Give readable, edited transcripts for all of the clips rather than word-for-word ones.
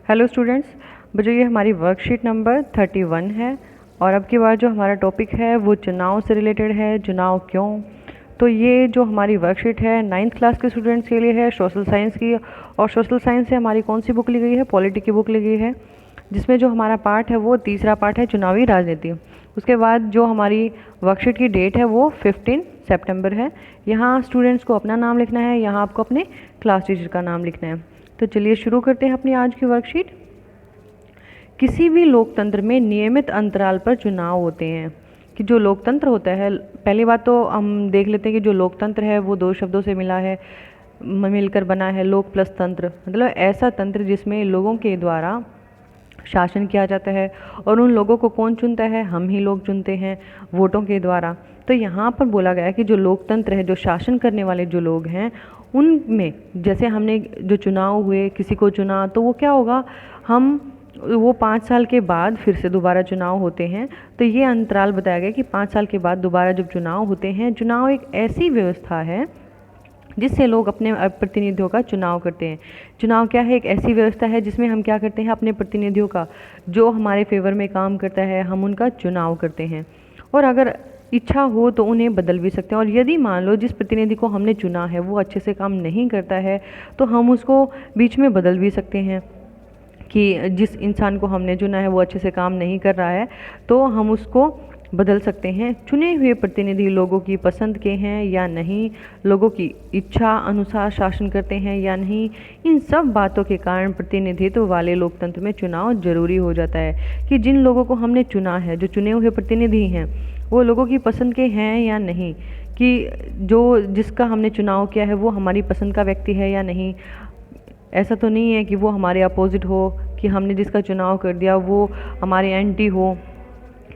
Hello students, बच्चों ये हमारी वर्कशीट नंबर 31 है और अब की बार जो हमारा टॉपिक है वो चुनाव से रिलेटेड है। चुनाव क्यों? तो ये जो हमारी वर्कशीट है 9th क्लास के स्टूडेंट्स के लिए है, सोशल साइंस की। और सोशल साइंस से हमारी कौन सी बुक ली गई है? पॉलिटी की बुक ली गई है, जिसमें जो हमारा पार्ट है वो तीसरा पार्ट है चुनावी राजनीति। उसके बाद जो हमारी वर्कशीट की डेट है वो 15 सितंबर है। यहाँ स्टूडेंट्स को अपना नाम लिखना है, यहाँ आपको अपने क्लास टीचर का नाम लिखना है। तो चलिए शुरू करते हैं अपनी आज की वर्कशीट। किसी भी लोकतंत्र में नियमित अंतराल पर चुनाव होते हैं। कि जो लोकतंत्र होता है, पहली बात तो हम देख लेते हैं कि जो लोकतंत्र है वो दो शब्दों से मिलकर बना है। लोक प्लस तंत्र, मतलब ऐसा तंत्र जिसमें लोगों के द्वारा शासन किया जाता है। और उन लोगों को कौन चुनता है? हम ही लोग चुनते हैं वोटों के द्वारा। तो यहाँ पर बोला गया है कि जो लोकतंत्र है, जो शासन करने वाले जो लोग हैं, उनमें जैसे हमने जो चुनाव हुए, किसी को चुना, तो वो क्या होगा, वो 5 साल के बाद फिर से दोबारा चुनाव होते हैं। तो ये अंतराल बताया गया कि 5 साल के बाद दोबारा जब चुनाव होते हैं। चुनाव एक ऐसी व्यवस्था है जिससे लोग अपने प्रतिनिधियों का चुनाव करते हैं। चुनाव क्या है? एक ऐसी व्यवस्था है जिसमें हम क्या करते हैं, अपने प्रतिनिधियों का, जो हमारे फेवर में काम करता है, हम उनका चुनाव करते हैं। और अगर इच्छा हो तो उन्हें बदल भी सकते हैं। और यदि मान लो जिस प्रतिनिधि को हमने चुना है वो अच्छे से काम नहीं करता है, तो हम उसको बीच में बदल भी सकते हैं। कि जिस इंसान को हमने चुना है वो अच्छे से काम नहीं कर रहा है, तो हम उसको बदल सकते हैं। चुने हुए प्रतिनिधि लोगों की पसंद के हैं या नहीं, लोगों की इच्छा अनुसार शासन करते हैं या नहीं, इन सब बातों के कारण प्रतिनिधित्व वाले लोकतंत्र में चुनाव जरूरी हो जाता है। कि जिन लोगों को हमने चुना है, जो चुने हुए प्रतिनिधि हैं, वो लोगों की पसंद के हैं या नहीं, कि जिसका हमने चुनाव किया है वो हमारी पसंद का व्यक्ति है या नहीं। ऐसा तो नहीं है कि वो हमारे अपोजिट हो, कि हमने जिसका चुनाव कर दिया वो हमारे एंटी हो,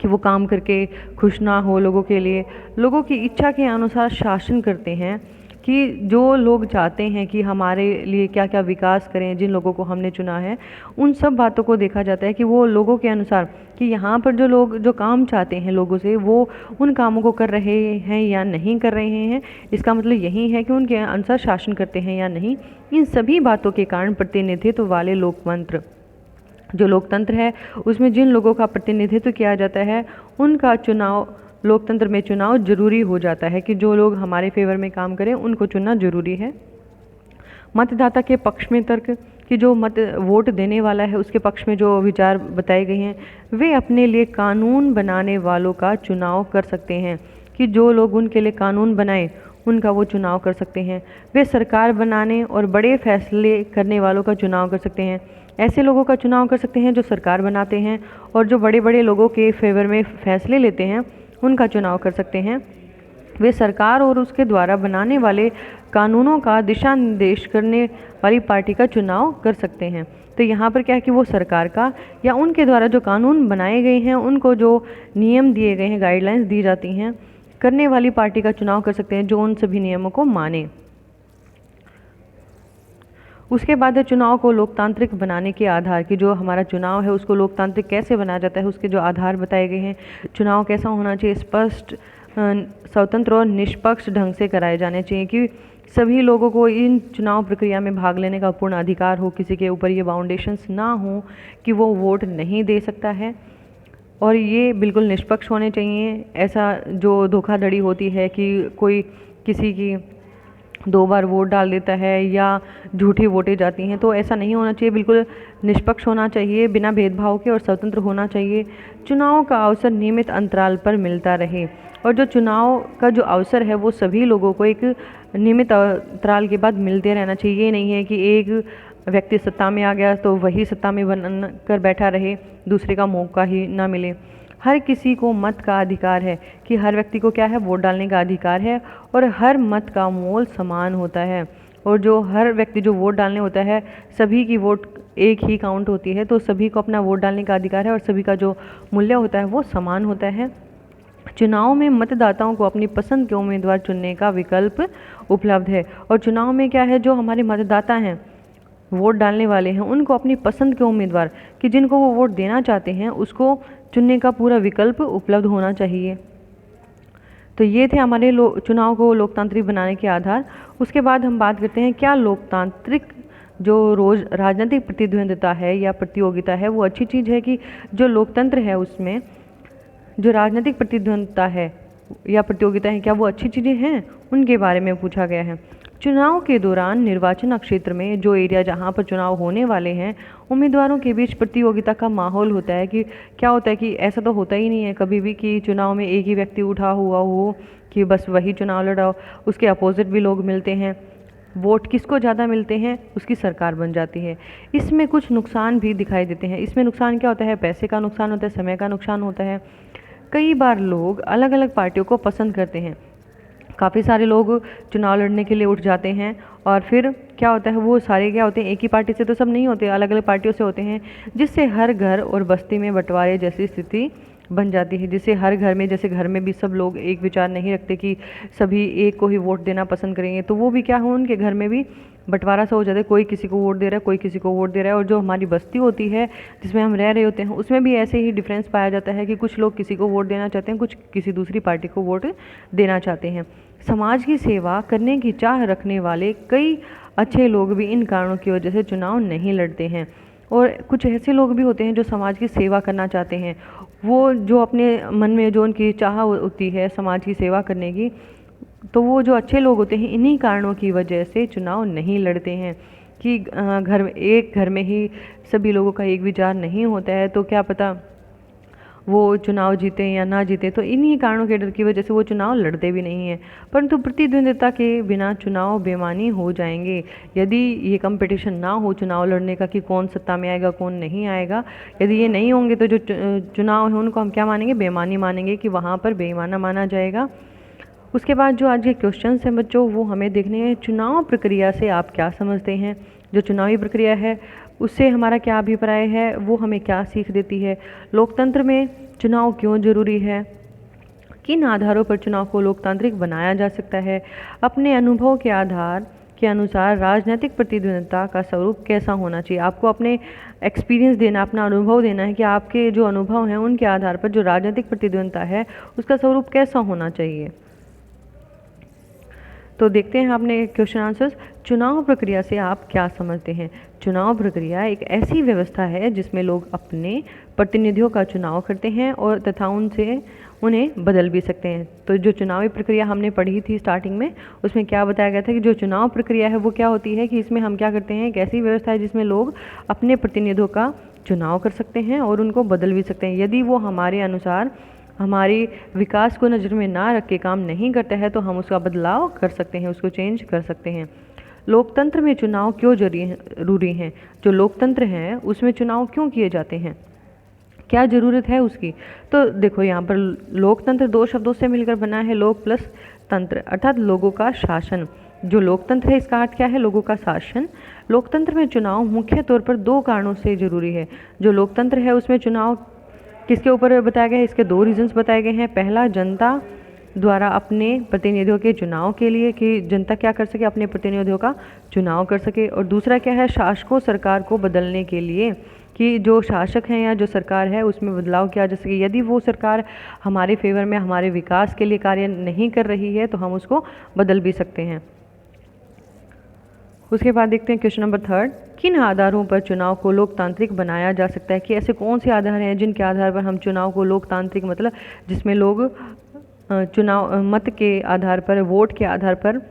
कि वो काम करके खुश ना हो लोगों के लिए। लोगों की इच्छा के अनुसार शासन करते हैं। कि जो लोग चाहते हैं कि हमारे लिए क्या क्या विकास करें, जिन लोगों को हमने चुना है, उन सब बातों को देखा जाता है कि वो लोगों के अनुसार, कि यहाँ पर जो लोग जो काम चाहते हैं लोगों से, वो उन कामों को कर रहे हैं या नहीं कर रहे हैं। इसका मतलब यही है कि उनके अनुसार शासन करते हैं या नहीं। इन सभी बातों के कारण प्रतिनिधित्व वाले लोकतंत्र, जो लोकतंत्र है उसमें जिन लोगों का प्रतिनिधित्व किया जाता है, उनका चुनाव, लोकतंत्र में चुनाव जरूरी हो जाता है। कि जो लोग हमारे फेवर में काम करें उनको चुनना जरूरी है। मतदाता के पक्ष में तर्क, कि जो वोट देने वाला है उसके पक्ष में जो विचार बताए गए हैं, वे अपने लिए कानून बनाने वालों का चुनाव कर सकते हैं। कि जो लोग उनके लिए कानून बनाए उनका वो चुनाव कर सकते हैं। वे सरकार बनाने और बड़े फैसले करने वालों का चुनाव कर सकते हैं। ऐसे लोगों का चुनाव कर सकते हैं जो सरकार बनाते हैं, और जो बड़े बड़े लोगों के फेवर में फैसले लेते हैं उनका चुनाव कर सकते हैं। वे सरकार और उसके द्वारा बनाने वाले कानूनों का दिशा निर्देश करने वाली पार्टी का चुनाव कर सकते हैं। तो यहाँ पर क्या है कि वो सरकार का या उनके द्वारा जो कानून बनाए गए हैं, उनको जो नियम दिए गए हैं, गाइडलाइंस दी जाती हैं, करने वाली पार्टी का चुनाव कर सकते हैं जो उन सभी नियमों को माने। उसके बाद है चुनाव को लोकतांत्रिक बनाने के आधार। कि जो हमारा चुनाव है उसको लोकतांत्रिक कैसे बनाया जाता है, उसके जो आधार बताए गए हैं। चुनाव कैसा होना चाहिए? स्पष्ट, स्वतंत्र और निष्पक्ष ढंग से कराए जाने चाहिए। कि सभी लोगों को इन चुनाव प्रक्रिया में भाग लेने का पूर्ण अधिकार हो। किसी के ऊपर ये बाउंडेशंस ना हो कि वो वोट नहीं दे सकता है। और ये बिल्कुल निष्पक्ष होने चाहिए। ऐसा जो धोखाधड़ी होती है कि कोई किसी की 2 बार वोट डाल देता है या झूठी वोटें जाती हैं, तो ऐसा नहीं होना चाहिए। बिल्कुल निष्पक्ष होना चाहिए, बिना भेदभाव के, और स्वतंत्र होना चाहिए। चुनाव का अवसर नियमित अंतराल पर मिलता रहे। और जो चुनाव का जो अवसर है वो सभी लोगों को एक नियमित अंतराल के बाद मिलते रहना चाहिए। ये नहीं है कि एक व्यक्ति सत्ता में आ गया तो वही सत्ता में बन कर बैठा रहे, दूसरे का मौका ही ना मिले। हर किसी को मत का अधिकार है। कि हर व्यक्ति को क्या है? वोट डालने का अधिकार है। और हर मत का मोल समान होता है। और जो हर व्यक्ति जो वोट डालने होता है, सभी की वोट एक ही काउंट होती है, तो सभी को अपना वोट डालने का अधिकार है, और सभी का जो मूल्य होता है वो समान होता है। चुनाव में मतदाताओं को अपनी पसंद के उम्मीदवार चुनने का विकल्प उपलब्ध है। और चुनाव में क्या है, जो हमारे मतदाता हैं, वोट डालने वाले हैं, उनको अपनी पसंद के उम्मीदवार, कि जिनको वो वोट देना चाहते हैं, उसको चुनने का पूरा विकल्प उपलब्ध होना चाहिए। तो ये थे हमारे चुनाव को लोकतांत्रिक बनाने के आधार। उसके बाद हम बात करते हैं क्या लोकतांत्रिक जो रोज़ राजनीतिक प्रतिद्वंद्विता है या प्रतियोगिता है वो अच्छी चीज़ है कि जो लोकतंत्र है उसमें जो राजनीतिक प्रतिद्वंद्विता है या प्रतियोगिता है क्या वो अच्छी चीज़ें हैं, उनके बारे में पूछा गया है। चुनाव के दौरान निर्वाचन क्षेत्र में जो एरिया जहाँ पर चुनाव होने वाले हैं उम्मीदवारों के बीच प्रतियोगिता का माहौल होता है कि क्या होता है कि ऐसा तो होता ही नहीं है कभी भी कि चुनाव में एक ही व्यक्ति उठा हुआ हो कि बस वही चुनाव लड़ाओ, उसके अपोजिट भी लोग मिलते हैं, वोट किसको ज़्यादा मिलते हैं उसकी सरकार बन जाती है। इसमें कुछ नुकसान भी दिखाई देते हैं। इसमें नुकसान क्या होता है, पैसे का नुकसान होता है, समय का नुकसान होता है। कई बार लोग अलग अलग पार्टियों को पसंद करते हैं, काफ़ी सारे लोग चुनाव लड़ने के लिए उठ जाते हैं और फिर क्या होता है वो सारे क्या होते हैं एक ही पार्टी से तो सब नहीं होते, अलग अलग पार्टियों से होते हैं, जिससे हर घर और बस्ती में बंटवारे जैसी स्थिति बन जाती है। जिससे हर घर में जैसे घर में भी सब लोग एक विचार नहीं रखते कि सभी एक को ही वोट देना पसंद करेंगे, तो वो भी क्या हो उनके घर में भी बंटवारा सा हो जाता है, कोई किसी को वोट दे रहा है, कोई किसी को वोट दे रहा है। और जो हमारी बस्ती होती है जिसमें हम रह रहे होते हैं उसमें भी ऐसे ही डिफरेंस पाया जाता है कि कुछ लोग किसी को वोट देना चाहते हैं, कुछ किसी दूसरी पार्टी को वोट देना चाहते हैं। समाज की सेवा करने की चाह रखने वाले कई अच्छे लोग भी इन कारणों की वजह से चुनाव नहीं लड़ते हैं। और कुछ ऐसे लोग भी होते हैं जो समाज की सेवा करना चाहते हैं, वो जो अपने मन में जो उनकी चाह होती है समाज की सेवा करने की, तो वो जो अच्छे लोग होते हैं इन्हीं कारणों की वजह से चुनाव नहीं लड़ते हैं कि घर में ही सभी लोगों का एक विचार नहीं होता है, तो क्या पता वो चुनाव जीते या ना जीते, तो इन्हीं कारणों के डर की वजह से वो चुनाव लड़ते भी नहीं हैं। परंतु प्रतिद्वंद्विता के बिना चुनाव बेमानी हो जाएंगे। यदि ये कंपटीशन ना हो चुनाव लड़ने का कि कौन सत्ता में आएगा कौन नहीं आएगा, यदि ये नहीं होंगे तो जो चुनाव है उनको हम क्या मानेंगे, बेमानी मानेंगे कि वहाँ पर बेईमाना माना जाएगा। उसके बाद जो आज के क्वेश्चंस हैं बच्चों वो हमें देखने हैं। चुनाव प्रक्रिया से आप क्या समझते हैं, जो चुनावी प्रक्रिया है उससे हमारा क्या अभिप्राय है, वो हमें क्या सीख देती है, लोकतंत्र में चुनाव क्यों ज़रूरी है, किन आधारों पर चुनाव को लोकतांत्रिक बनाया जा सकता है, अपने अनुभव के आधार के अनुसार राजनीतिक प्रतिद्वंद्विता का स्वरूप कैसा होना चाहिए। आपको अपने एक्सपीरियंस देना, अपना अनुभव देना है कि आपके जो अनुभव हैं उनके आधार पर जो राजनीतिक प्रतिद्वंद्विता है उसका स्वरूप कैसा होना चाहिए। तो देखते हैं आपने क्वेश्चन आंसर्स। चुनाव प्रक्रिया से आप क्या समझते हैं। चुनाव प्रक्रिया एक ऐसी व्यवस्था है जिसमें लोग अपने प्रतिनिधियों का चुनाव करते हैं और तथा उनसे उन्हें बदल भी सकते हैं। तो जो चुनावी प्रक्रिया हमने पढ़ी थी स्टार्टिंग में, उसमें क्या बताया गया था कि जो चुनाव प्रक्रिया है वो क्या होती है कि इसमें हम क्या करते हैं, एक ऐसी व्यवस्था है जिसमें लोग अपने प्रतिनिधियों का चुनाव कर सकते हैं और उनको बदल भी सकते हैं। यदि वो हमारे अनुसार हमारी विकास को नज़र में ना रख के काम नहीं करता है तो हम उसका बदलाव कर सकते हैं, उसको चेंज कर सकते हैं। लोकतंत्र में चुनाव क्यों जरूरी हैं। जो लोकतंत्र है उसमें चुनाव क्यों किए जाते हैं, क्या ज़रूरत है उसकी। तो देखो यहाँ पर लोकतंत्र दो शब्दों से मिलकर बना है, लोक प्लस तंत्र, अर्थात लोगों का शासन। जो लोकतंत्र है इसका अर्थ क्या है, लोगों का शासन। लोकतंत्र में चुनाव मुख्य तौर पर दो कारणों से ज़रूरी है। जो लोकतंत्र है उसमें चुनाव किसके ऊपर बताया गया है, इसके दो रीजंस बताए गए हैं। पहला, जनता द्वारा अपने प्रतिनिधियों के चुनाव के लिए कि जनता क्या कर सके, अपने प्रतिनिधियों का चुनाव कर सके। और दूसरा क्या है, शासकों सरकार को बदलने के लिए कि जो शासक हैं या जो सरकार है उसमें बदलाव किया जा सके। यदि वो सरकार हमारे फेवर में हमारे विकास के लिए कार्य नहीं कर रही है तो हम उसको बदल भी सकते हैं। उसके बाद देखते हैं क्वेश्चन नंबर 3, किन आधारों पर चुनाव को लोकतांत्रिक बनाया जा सकता है। कि ऐसे कौन से आधार हैं जिनके आधार पर हम चुनाव को लोकतांत्रिक, मतलब जिसमें लोग चुनाव मत के आधार पर, वोट के आधार पर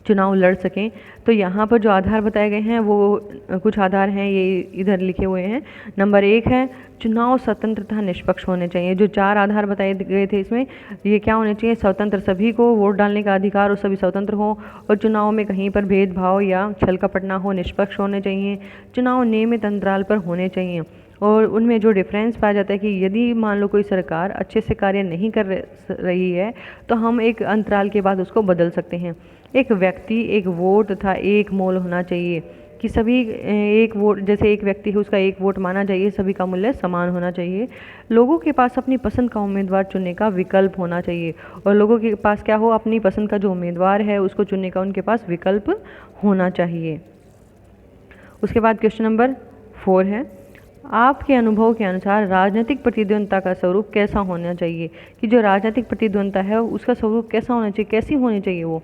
चुनाव लड़ सकें। तो यहाँ पर जो आधार बताए गए हैं वो कुछ आधार हैं, ये इधर लिखे हुए हैं। नंबर 1 है चुनाव स्वतंत्र तथा निष्पक्ष होने चाहिए। जो 4 आधार बताए गए थे इसमें ये क्या होने चाहिए, स्वतंत्र, सभी को वोट डालने का अधिकार और सभी स्वतंत्र हो, और चुनाव में कहीं पर भेदभाव या छल कपट ना हो, निष्पक्ष होने चाहिए, चुनाव नियमित अंतराल पर होने चाहिए। और उनमें जो डिफरेंस पाया जाता है कि यदि मान लो कोई सरकार अच्छे से कार्य नहीं कर रही है तो हम एक अंतराल के बाद उसको बदल सकते हैं। एक व्यक्ति, एक वोट तथा एक मोल होना चाहिए कि सभी एक वोट, जैसे एक व्यक्ति है उसका एक वोट माना चाहिए, सभी का मूल्य समान होना चाहिए। लोगों के पास अपनी पसंद का उम्मीदवार चुनने का विकल्प होना चाहिए, और लोगों के पास क्या हो, अपनी पसंद का जो उम्मीदवार है उसको चुनने का उनके पास विकल्प होना चाहिए। उसके बाद क्वेश्चन नंबर 4 है, आपके अनुभव के अनुसार राजनीतिक प्रतिद्वंद्विता का स्वरूप कैसा होना चाहिए। कि जो राजनीतिक प्रतिद्वंद्विता है उसका स्वरूप कैसा होना चाहिए, कैसी होनी चाहिए वो।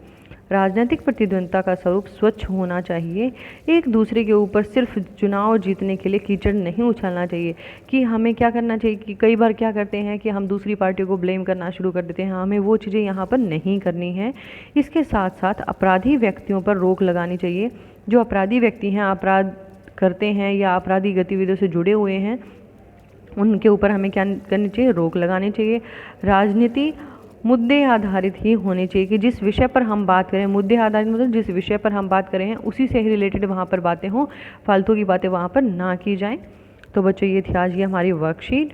राजनीतिक प्रतिद्वंद्विता का स्वरूप स्वच्छ होना चाहिए। एक दूसरे के ऊपर सिर्फ चुनाव जीतने के लिए कीचड़ नहीं उछालना चाहिए। कि हमें क्या करना चाहिए कि कई बार क्या करते हैं कि हम दूसरी पार्टी को ब्लेम करना शुरू कर देते हैं, हमें वो चीज़ें यहाँ पर नहीं करनी है। इसके साथ साथ अपराधी व्यक्तियों पर रोक लगानी चाहिए। जो अपराधी व्यक्ति हैं, अपराध करते हैं या आपराधिक गतिविधियों से जुड़े हुए हैं, उनके ऊपर हमें क्या करनी चाहिए, रोक लगानी चाहिए। राजनीति मुद्दे आधारित ही होनी चाहिए कि जिस विषय पर हम बात करें, मुद्दे आधारित मतलब जिस विषय पर हम बात करें हैं उसी से ही रिलेटेड वहाँ पर बातें हों, फालतू की बातें वहाँ पर ना की जाएं। तो बच्चों ये थी आज ये हमारी वर्कशीट।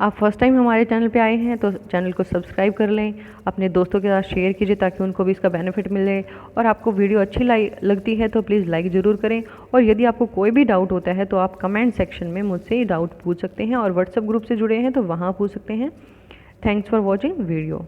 आप फर्स्ट टाइम हमारे चैनल पे आए हैं तो चैनल को सब्सक्राइब कर लें, अपने दोस्तों के साथ शेयर कीजिए ताकि उनको भी इसका बेनिफिट मिले। और आपको वीडियो अच्छी लगती है तो प्लीज़ लाइक ज़रूर करें। और यदि आपको कोई भी डाउट होता है तो आप कमेंट सेक्शन में मुझसे डाउट पूछ सकते हैं, और व्हाट्सएप ग्रुप से जुड़े हैं तो वहाँ पूछ सकते हैं। Thanks for watching video.